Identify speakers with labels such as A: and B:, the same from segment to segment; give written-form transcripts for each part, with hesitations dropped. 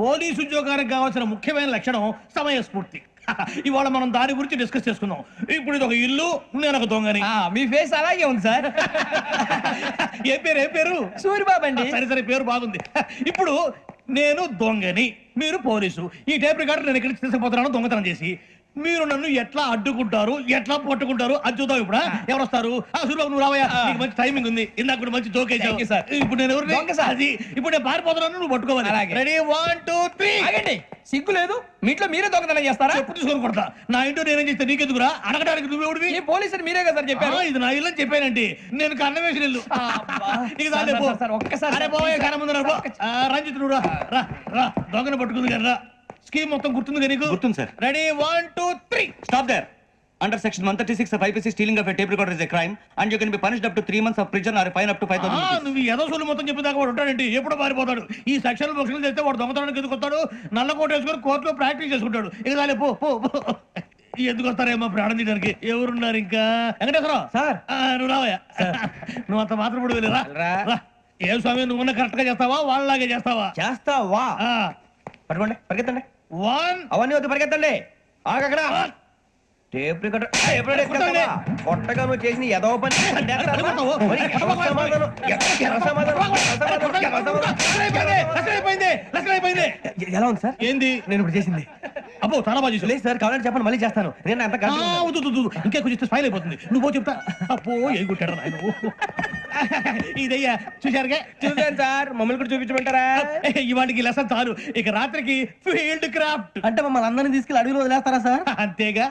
A: Police ఉద్యోగానికి కావాల్సిన ముఖ్యమైన లక్షణం సమయస్ఫూర్తి. ఇవాళ మనం దాని గురించి డిస్కస్ చేసుకుందాం. ఇప్పుడు ఇది ఒక ఇల్లు, నేను ఒక దొంగని.
B: మీ ఫేస్ అలాగే ఉంది సార్.
A: ఏ పేరు?
B: సూరిబాబు అండి.
A: సరే పేరు బాగుంది. ఇప్పుడు నేను దొంగని, మీరు పోలీసు. ఈ టైప్ రికార్డు నేను ఇక్కడికి తీసుకుపోతున్నాను దొంగతనం చేసి. మీరు నన్ను ఎట్లా అడ్డుకుంటారు, ఎట్లా పట్టుకుంటారు అది చూద్దాం. ఇప్పుడు ఎవరు వస్తారు? సూరిబాబు నువ్వు రావయ్యా, నీకు మంచి టైమింగ్ ఉంది. ఇందాక కూడా మంచి జోక్ వేసావు. ఇప్పుడు నేను ఎవరు? ఇప్పుడు నేను పారిపోతున్నాను, నువ్వు పట్టుకోవాలి. రెడీ 1 2 3.
B: ఆగండి, సిగ్గు లేదు? మీ ఇంట్లో మీరే దొంగతనం చేస్తారా?
A: ఎప్పుడు తీసుకొని కొడతా. నా ఇంట్లో నేనేం చేస్తే నీకెందుకురా? అడగడానికి నువ్వెవడివి?
B: ఈ పోలీసులు మీరే కదా సార్ చెప్పారు.
A: ఇది నా ఇల్లు అని చెప్పానండి. నేను కన్నం వేసిన ఇల్లు.
B: ఒక్కసారి
A: రంజిత్ నువ్వు రా, దొంగను పట్టుకుంది కదా. స్కీమ్ మొత్తం గుర్తుంది కదా నీకు?
C: గుర్తుంది sir.
A: Ready 1 2 3.
C: Stop there. Under section 136 of IPC, stealing of a tape recorder is a crime and you can be punished up to 3 months of prison or a fine up to 5,000 rupees.
A: నువ్వు ఏదో సొల్లు మొత్తం చెప్పేదాకా వాడు ఉంటాడండి. ఎప్పుడు పారిపోతాడు? ఈ సెక్షన్ బుక్స్లు చేస్తే వాడు దొంగతనానికి ఎందుకు వస్తాడు? నల్ల కోట వేసుకొని కోర్టులో ప్రాక్టీస్ చేసుకుంటాడు. ఇక చాలే పో. ఎందుకు వస్తారేమో ప్రాణం తీయడానికి. ఎవరున్నారు ఇంకా? వెంకటేశ్వరరావు
B: సార్.
A: నువ్వు రావయ్యా. నువ్వు అంత మాత్రం ఇప్పుడు వెళ్ళి రా. ఏ స్వామి, నువ్వు కరెక్ట్ గా చేస్తావా వాళ్ళలాగే చేస్తావా?
B: చేస్తావా? పట్టుకోండి, పరిగెత్తండి.
A: 1
B: అవన్నీ వద్దు, పరిగెత్తండి. ఆగక్కడ టేప్ రికార్డర్ కొట్టగా నువ్వు చేసిన ఏదో పని. ఎలా ఉంది సార్?
A: ఏంది
B: నేను ఇప్పుడు చేసింది?
A: అబ్బో చాలా బాగా చేసావు.
B: లేదు సార్, కావాలంటే చెప్పండి, మళ్ళీ చేస్తాను. నేను అంత
A: ఇంకా కొంచెం స్మైల్ అయిపోతుంది. నువ్వు చెప్తా. అబ్బో ఏ కొట్టాడు ఆయన. ఇదయ్యా చూశారుగా?
B: చూసాను సార్. మమ్మల్ని కూడా చూపించమంటారా?
A: ఇవాటికి లెసన్ చాలు. ఇక రాత్రికి ఫీల్డ్ క్రాఫ్ట్.
B: అంటే మమ్మల్ని అందరినీ తీసుకెళ్ళి అడుగులో వదిలేస్తారా సార్?
A: అంతేగా.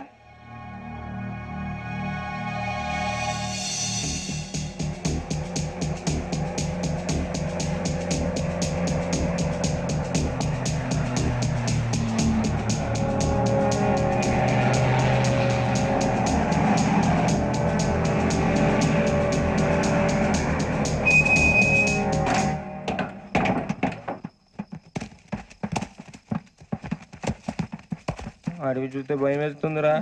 B: అడవి చూస్తే భయం వేస్తుందిరా.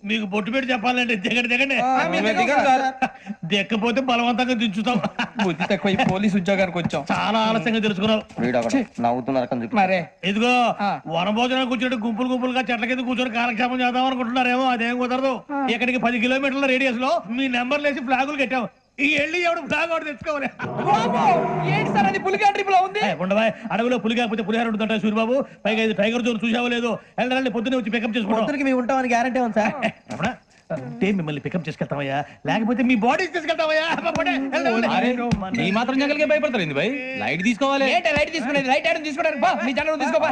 A: మీకు బొట్టు పెట్టి చెప్పాలంటే దిగండి. దిక్కపోతే బలవంతంగా దించుతాం.
B: బుద్ధి తక్కువ, పోలీసు ఉద్యోగానికి వచ్చాం.
A: చాలా ఆలస్యంగా తెలుసుకున్నావు.
B: మరే
A: ఇదిగో వనభోజనానికి కూర్చోండి, గుంపులుగా చెట్ల కింద కూర్చొని కాలక్షేపం చేద్దాం అనుకుంటున్నారేమో. అదేం కుదరదు. ఇక్కడికి 10 కిలోమీటర్ల రేడియస్ లో మీ నెంబర్లు వేసి ఫ్లాగులు కట్టాము. ఈ ఎల్లి ఎవడు ఫ్లాగ్ ఒకటి తెచ్చుకోవాలి.
B: ఏంటి సార్ అది? పులిగా ట్రిప్ లో ఉంది.
A: ఉండవా, అడవిలో పులి కాకపోతే పులిహార ఉంటుంటాయి సూరిబాబు. పైగా ఇది టైగర్ జోన్ చూసావో లేదో. వెళ్ళాలంటే పొద్దున్నే వచ్చి పికప్ చేసుకుంటాం.
B: మేము ఉంటామని గ్యారంటీ ఉంది సార్.
A: అంటే మిమ్మల్ని పికప్ చేసుకెళ్తామయ్యా, లేకపోతే మీ బాడీ తీసుకెళ్తామయ్యా.
C: ఈ మాత్రం జంగల్కే భయపడతారు భయ్. లైట్ తీసుకోవాలి.
B: లైట్ తీసుకునేది? లైట్ ఐటమ్ తీసుకోవడానికి మీ జనం తీసుకోవా.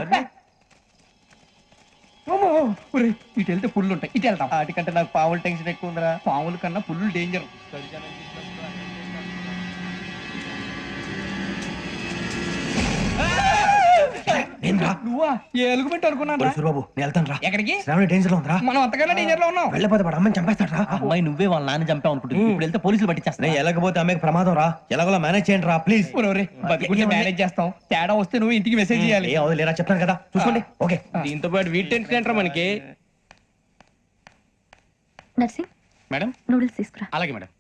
B: ఇటు వెళ్తే పుల్లు ఉంటాయి, ఇటు వెళ్తాం. వాటికంటే నాకు పావులు టెన్షన్ ఎక్కువ ఉందిరా. పావుల కన్నా పుల్లు డేంజర్. నువ్వా? ఎలుగుబెట్టి అనుకున్నాను.
A: సూరిబాబు నేను వెళ్తాను రా.
B: ఎక్కడికి?
A: డేంజర్ లో ఉందా?
B: మనం అంతకన్నా డేంజర్ లో ఉన్నాం.
A: వెళ్ళపోతే వాడు అమ్మని చంపేస్తాడు.
C: అమ్మాయి నువ్వే వాళ్ళ నాన్న చంపావు అనుకుంటుంది. ఇప్పుడు వెళ్తే పోలీసులు పట్టించేస్తా.
A: వెళ్ళకపోతే అమ్మాయికి ప్రమాదం రా. ఎలాగోలా మేనేజ్ చేయండి రా ప్లీజ్.
B: బతికుంటే మేనేజ్ చేస్తాం. తేడా వస్తే నువ్వు ఇంటికి మెసేజ్ చేయాలి.
A: లేరా చెప్తాను కదా, చూసుకోండి. ఓకే.
B: దీంతో పాటు వీటి టెన్షన్ ఏంట్రా మనకి.
D: నర్సింగ్
C: మేడం
D: నూడిల్స్ తీసుకురా.
C: అలాగే మేడం.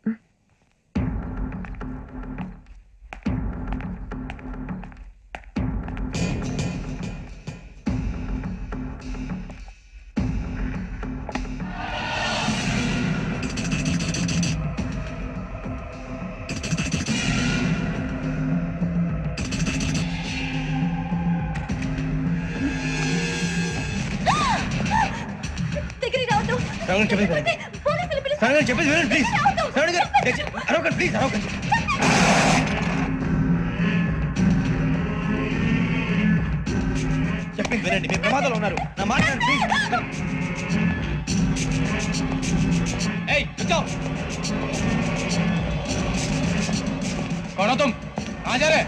A: చెప్పేసి ప్లీజ్. ప్లీజ్ చెప్పండి, వినండి. మీ ప్రమాదంలో ఉన్నారు. నా మాట ప్లీజ్.
C: कौन हो तुम? कहाँ जा रहे?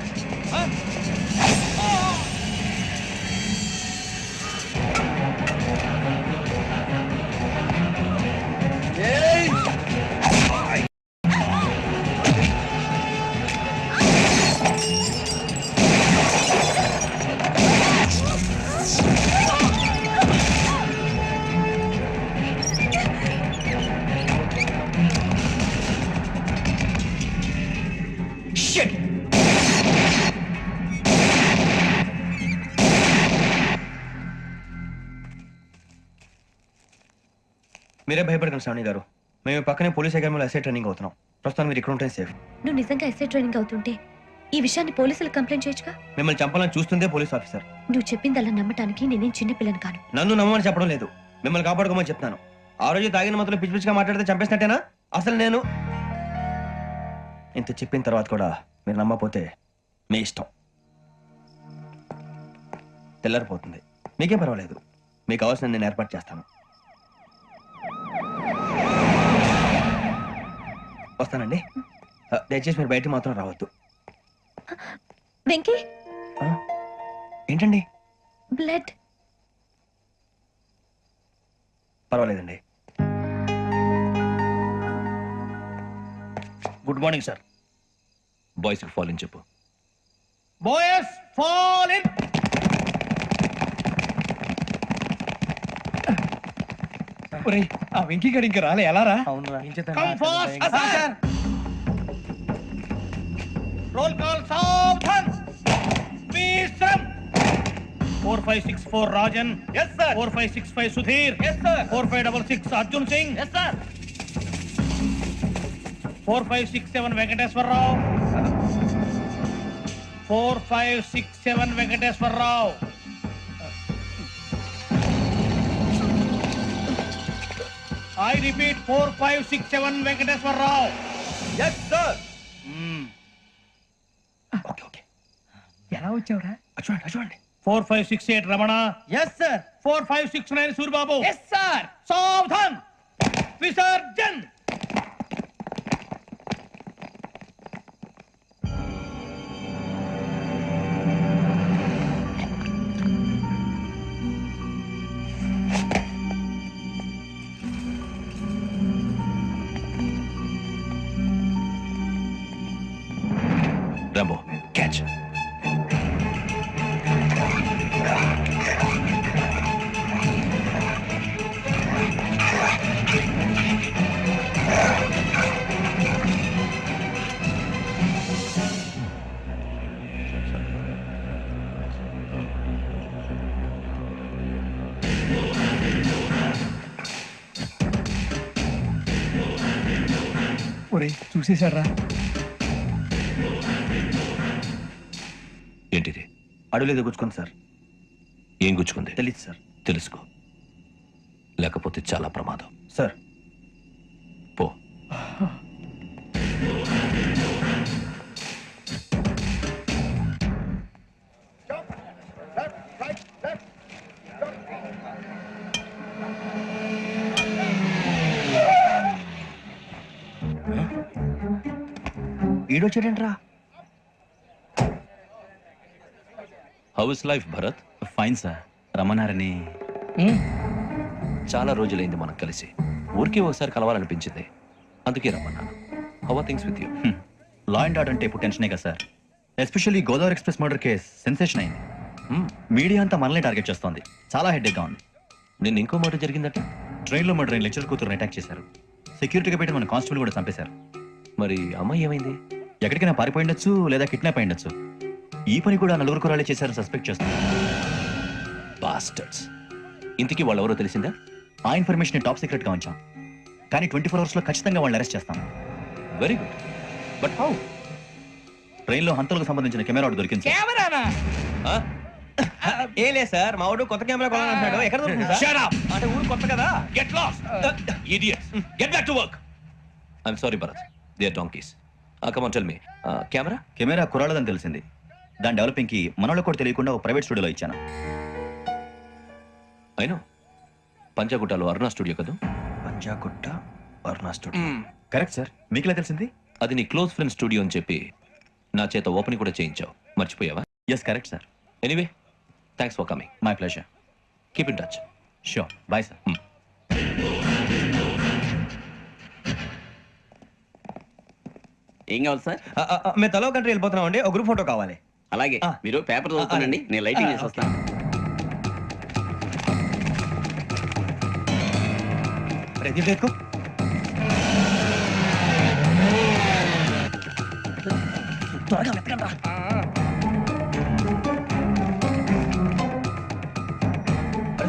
B: Shit! మీరే భయపడకండి శ్రావణి గారు. మేము పక్కనే పోలీస్ అకాడమీలో ఎస్ఐ ట్రైనింగ్ అవుతున్నాం. ప్రస్తుతం మీరు ఇక్కడ ఉంటే సేఫ్.
D: నువ్వు నిజంగా ఎస్ఐ ట్రైనింగ్ అవుతుంటే ఈ విషయాన్ని పోలీసులకు కంప్లైంట్ చేయొచ్చుగా.
B: మిమ్మల్ని చంపాలని చూస్తుందే పోలీస్ ఆఫీసర్.
D: నువ్వు చెప్పిందల్లా నమ్మటానికి నేనేం చిన్న పిల్లని కాను.
B: నన్ను నమ్మమని చెప్పడం లేదు, మిమ్మల్ని కాపాడుకోమని చెప్తాను. ఆ రోజు తాగిన మొత్తం పిచ్చి పిచ్చిగా మాట్లాడితే చంపేసినట్టేనా? అసలు నేను ఇంత చెప్పిన తర్వాత కూడా మీరు నమ్మకపోతే మీ ఇష్టం. తెల్లారిపోతుంది, మీకేం పర్వాలేదు. మీకు కావాల్సిన నేను ఏర్పాటు చేస్తాను. వస్తానండి. దయచేసి మీరు బయట మాత్రం రావద్దు.
D: వెంకీ,
B: ఏంటండి?
D: బ్లడ్.
B: పర్వాలేదండి.
A: Good morning sir.
C: బాయ్స్ కి ఫాల్ ఇన్ చెప్పు.
A: Boys fall in.
B: ఆ వెంకీ గడి ఇంకా రాలే, ఎలా రా?
A: Come fast sir. Roll call సావధాన్. విశ్రమ్. 4564 Rajan.
C: Yes, sir.
A: 4565 Sudhir.
C: Yes, sir.
A: 4566 Arjun Singh.
C: Yes, sir.
A: 4567 Venkateswararao. 4567 Venkateswararao. I repeat 4567 Venkateswararao.
C: Yes, sir.
B: Okay okay. ఎలా వచ్చావురా? చూడండి చూడండి.
A: 4568 Ramana.
C: Yes, sir.
A: 4569 Suryababu.
C: Yes, sir.
A: సావధాన్. Visarjan.
C: Rambo, catch.
B: ఒరే చూసేశాడ్రా.
C: ఏంటిది?
B: అడుగులేదు గుచ్చుకుంది సార్.
C: ఏం గుచ్చుకుంది?
B: తెలీదు సార్.
C: తెలుసుకో, లేకపోతే చాలా ప్రమాదం.
B: సార్
C: పో.
B: ఈడొచ్చాడేంట్రా?
C: How is life Bharat?
E: Fine sir. రమ్మన్నారని.
C: చాలా రోజులైంది మనం కలిసి. ఊరికి ఒకసారి కలవాలనిపించింది, అందుకే రమ్మన్నాను. How are things with you?
E: Law and order అంటే ఇప్పుడు టెన్షనే కదా sir. Especially Godavari express murder case sensation అయింది. మీడియా అంతా మనల్ని టార్గెట్ చేస్తోంది. చాలా హెడ్ఏక్గా ఉంది.
C: నిన్న ఇంకో మాట జరిగిందట.
E: ట్రైన్లో మా ట్రైన్ లెక్చర్ కూతురుని అటాక్ చేశారు. సెక్యూరిటీగా పెట్టి మన కానిస్టేబుల్ కూడా చంపేశారు.
C: మరి అమ్మాయి ఏమైంది?
E: ఎక్కడికైనా పారిపోయి ఉండొచ్చు, లేదా కిడ్నాప్ అయి ఉండొచ్చు. ఈ పని కూడా నలుగురు కురాలే చేశారని సస్పెక్ట్ చేస్తున్నారు.
C: బాస్టర్స్. ఇంతకీ వాళ్ళు ఎవరో తెలిసిందా?
E: ఆ ఇన్ఫర్మేషన్ టాప్ సీక్రెట్ గా ఉంచాం, కానీ 24 అవర్స్ లో ఖచ్చితంగా వాళ్ళని అరెస్ట్ చేస్తాం.
C: Very good. But how?
E: ట్రైన్లో హంతలకు సంబంధించిన కెమెరా ఒకటి దొరికింది సార్.
B: కెమెరానా? ఏలే సార్, మా వాడు కొత్త కెమెరా కొనాలంటున్నాడు. ఎక్కడ దొరుకుతుంది సార్?
C: Shut up!
B: అంటే ఊరు కొత్త కదా.
C: Get lost! Idiots! Get back to work! I'm sorry, Bharat. They are donkeys. Come on, tell me. Camera?
E: Camera కురాలదని తెలిసింది. దాని డెవలపింగ్ కి మనోళ్ళకి కూడా తెలియకుండా ఒక ప్రైవేట్ స్టూడియోలో ఇచ్చాను.
C: I know. పంజాగుట్టలో అరుణ స్టూడియో కదా?
B: పంజాగుట్ట అరుణ స్టూడియో.
E: Correct sir. మీకు ఎలా తెలిసింది?
C: అది నీ క్లోజ్ ఫ్రెండ్ స్టూడియో అని చెప్పి నా చేత ఓపెనింగ్ కూడా చేయించావు. మర్చిపోయావా?
E: Yes correct sir.
C: Anyway, thanks for coming.
E: My pleasure.
C: Keep in touch.
E: Sure. Bye sir.
F: ఏం కావాలి సార్?
B: మేము తలో కంట్రీ వెళ్ళిపోతున్నాం అండి. ఒక గ్రూప్ ఫోటో కావాలి.
F: అలాగే, మీరు పేపర్ చదువుతానండి, నేను లైటింగ్ చేసి వస్తాను.
B: ప్రతి ఎక్కువ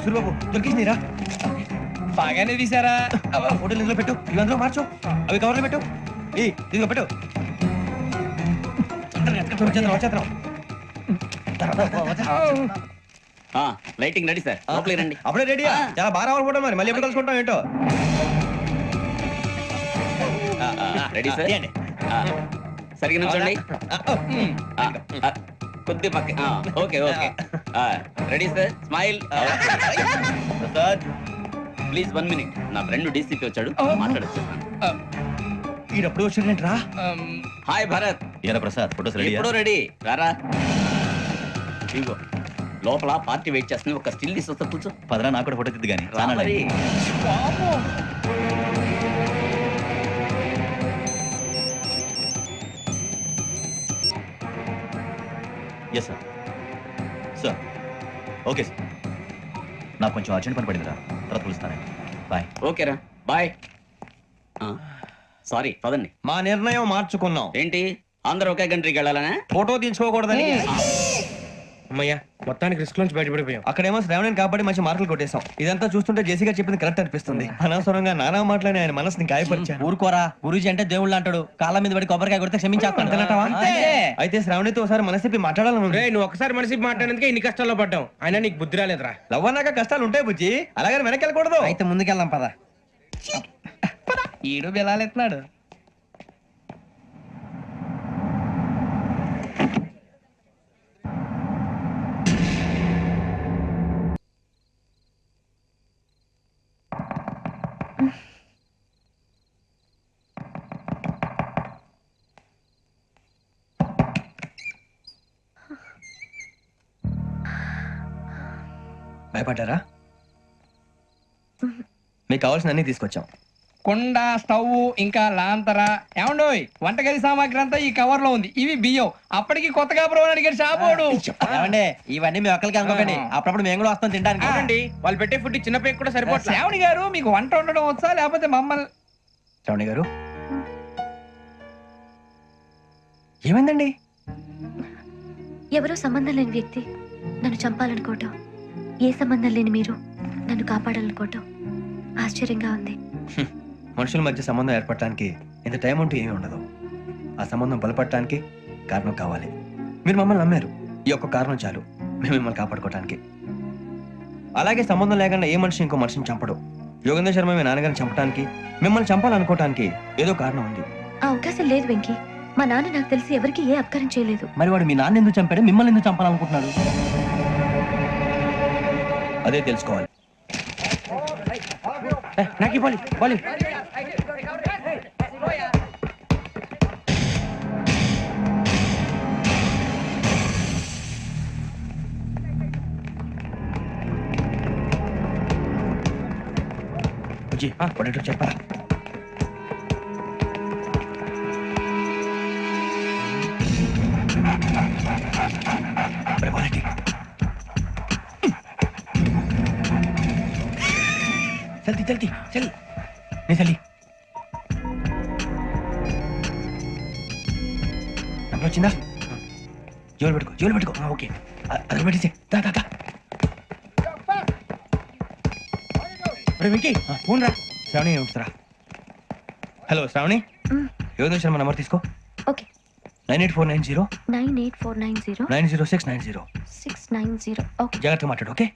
B: సూరిబాబు దొరికిందిరా
G: బాగానే తీసారా?
B: ఫోటోలు ఇందులో పెట్టు ఇవి అందులో మార్చు అవి కవర్లో పెట్టు ఇదిగో పెట్టు వచ్చేద్దాం
F: లైటింగ్ రెడీ సార్ లోపలికి రండి
B: అప్పుడే రెడీయా చాలా బాగా రావాలి ఫోటో మరి మళ్ళీ ఎప్పుడు కలుసుకుంటాం ఏంటో
F: రెడీ సార్ సరిగ్గా నుంచోండి కొద్ది పక్క okay okay ready sir smile
B: sir
F: please 1 minute నా ఫ్రెండ్ డీసీపీ వచ్చాడు మాట్లాడచ్చు
B: ఈడప్పుడు వచ్చిందంటరా
F: హాయ్ భరత్
E: ఏరా ప్రసాద్ ఫోటోస్ రెడీ
F: ఎప్పుడో రెడీ రారా ఇగో లోపల పార్టీ వెయిట్ చేస్తుంది ఒక స్టిల్ తీసుకొస్తా కూర్చో
E: పదరా నాకు కూడా ఫోటో తిద్దు కానీ
F: రా మరి.
E: Yes sir sir okay sir నాకు కొంచెం అర్జెంట్ పని పడిందిరా తర్వాత పిలుస్తాను బాయ్
F: ఓకేరా బాయ్ సారీ పదండి
B: మా నిర్ణయం మార్చుకున్నాం
F: ఏంటి అందరూ ఒకే కంట్రీకి వెళ్ళాలనే
B: ఫోటో తీసుకోకూడదని
G: అమ్మయ్యా మొత్తానికి రిస్క్ నుంచి బయటపడిపోయాం.
B: అక్కడేమో శ్రావణిని కాబట్టి మంచి మార్కులు కొట్టేశాం ఇదంతా చూస్తుంటే జేసీగా చెప్పింది కరెక్ట్ అనిపిస్తుంది అనవసరంగా నానా మాటలని ఆయన మనసుని గాయపరిచాను
C: ఊరుకోరా గురూజీ అంటే దేవుళ్ళు అంటాడు కాళ్ళ మీద పడి కొబ్బరికాయ కొడితే క్షమించేస్తాను.
B: అయితే శ్రావణితో ఒకసారి మనసిప్పి మాట్లాడాలను
G: రే నువ్వు ఒకసారి మనిషి మాట్లాడేందుకే ఇన్ని కష్టాల్లో పడ్డాం. అయినా నీకు బుద్ధి రాలేదురా.
B: లవ్ అన్నాక కష్టాలు ఉంటాయి బుజ్జి అలాగని వెనక్కి వెళ్ళకూడదు
C: అయితే ముందుకెళ్దాం పద. ఈడు బిలాలెత్తున్నాడు.
B: భయపడ్డారా మీకు కావాల్సిన అన్ని తీసుకొచ్చాం
G: కుండ స్టవ్ ఇంకా లాంతర ఏమండోయ్ వంటగది సామాగ్రి అంతా ఈ కవర్ లో ఉంది. ఇవి బియ్యం. అప్పటికి కొత్తగా బ్రౌన్ అడిగాడు షాపోడు.
C: ఏమండి ఇవన్నీ మీ ఒక్కరికి అనుకోకండి అప్పుడప్పుడు మేము కూడా వస్తాం తినడానికి.
G: అవునండి వాళ్ళు పెట్టే ఫుడ్ చిన్న పేరు కూడా సరిపోతుంది. శ్రావణి గారు మీకు వంట వండడం వచ్చా లేకపోతే మమ్మల్ని
B: శ్రావణి గారు ఏమైందండి
D: ఎవరో సంబంధం లేని వ్యక్తి నన్ను చంపాలనుకోవటం, ఏ సంబంధం లేని మీరు నన్ను కాపాడాలనుకోవటం ఆశ్చర్యంగా ఉంది.
B: మనుషుల మధ్య సంబంధం ఏర్పడటానికి ఇంత టైం ఉంటే ఏమీ ఉండదు. ఆ సంబంధం బలపడటానికి కారణం కావాలి. మీరు మమ్మల్ని నమ్మారు, ఈ ఒక్క కారణం చాలు మేము మిమ్మల్ని కాపాడుకోవటానికి. అలాగే సంబంధం లేకుండా ఏ మనిషి ఇంకో మనిషిని చంపడు. యోగేంద్ర శర్మ మీ నాన్నగారిని చంపడానికి, మిమ్మల్ని చంపాలనుకోవటానికి ఏదో కారణం ఉంది.
D: ఆ అవకాశం లేదు వెంకీ. మా నాన్న నాకు తెలిసి ఎవరికి ఏ అపకారం చేయలేదు.
C: మరి వాడు మీ నాన్న ఎందుకు చంపాడు, మిమ్మల్ని ఎందుకు చంపాలనుకుంటున్నాడు?
B: అదే తెలుసుకోవాలి.
G: నాకు ఇవ్వాలి బాలి.
B: బుజ్జి పడేటో చెప్పరా. క్వాలిటీ జల్దీ జల్దీ చల్ నీ చల్లి నంబర్ వచ్చిందా? జోలు పెట్టుకో ఓకే అది పెట్టేసి దా దా దా.
G: వెంకీ ఫోన్ రా.
B: శ్రావణి ఉంటురా. హలో శ్రావణి, యోగేంద్ర శర్మ నంబర్ తీసుకో.
D: ఓకే
B: 98490
D: 98490
B: 90690.
D: 690. ఓకే
B: జాగ్రత్తగా మాట్లాడు ఓకే.